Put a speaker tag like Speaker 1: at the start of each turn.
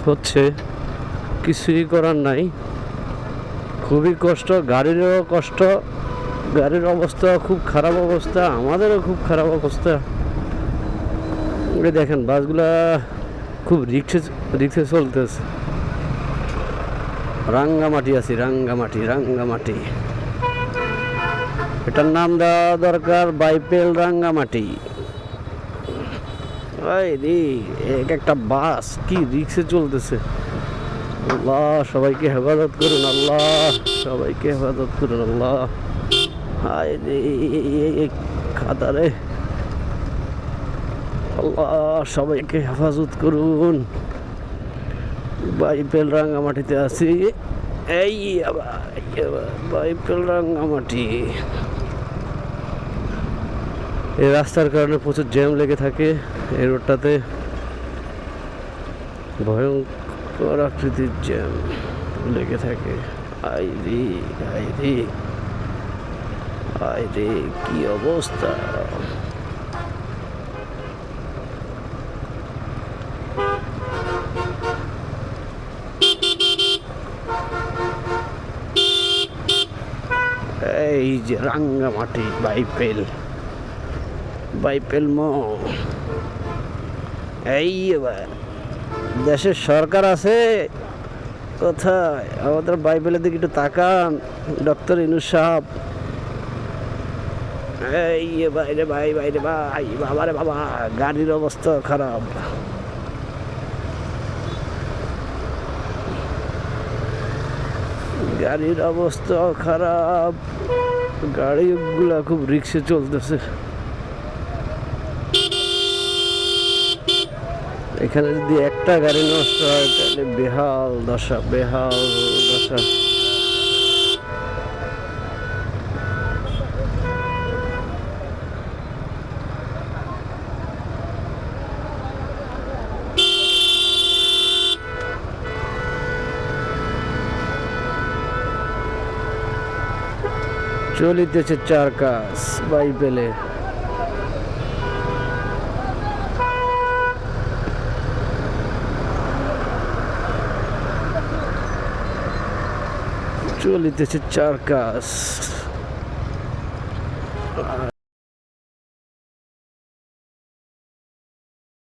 Speaker 1: হচ্ছে, কিছুই করার নাই, খুবই কষ্ট, গাড়িরও কষ্ট, গাড়ির অবস্থা খুব খারাপ অবস্থা, আমাদেরও খুব খারাপ অবস্থা। দেখেন বাসগুলা খুব রিক্সে চলতেছে। রাঙ্গামাটি আছি, রাঙ্গামাটি, এটার নাম দেওয়া দরকার বাইপেল রাঙ্গামাটি। এক একটা বাস কি রিক্সে চলতেছে। আল্লাহ সবাইকে হেফাজত করুন, আল্লাহ সবাইকে হেফাজত করুন, আল্লাহ। হায় রে খাতারে, আল্লাহ সবাইকে হেফাজত করুন। বাইপেল রাঙ্গামাটিতে আছি, এই বাইপেল রাঙ্গামাটি। এই রাস্তার কারণে প্রচুর জ্যাম লেগে থাকে। এই রোডটাতে ভয়ঙ্কর আকৃতির জ্যাম লেগে থাকে। আইরে কি অবস্থা। এই যে রাঙ্গামাটি বাইপেল এই দেশের সরকার আছে কোথায়? আমাদের বাইপেলের দিকে একটু তাকান, ডক্টর ইউনূস সাহেব। এই বাইরে ভাই বাবারে বাবা, গাড়ির অবস্থা খারাপ। গাড়ির অবস্থা খারাপ, গাড়িগুলা খুব রিক্সে চলতেছে। এখানে যদি একটা গাড়ি নষ্ট হয় তাহলে বেহাল দশা। চলিতেছে চার কাজ বাইপেলে। চলিতেছে চার কাজ।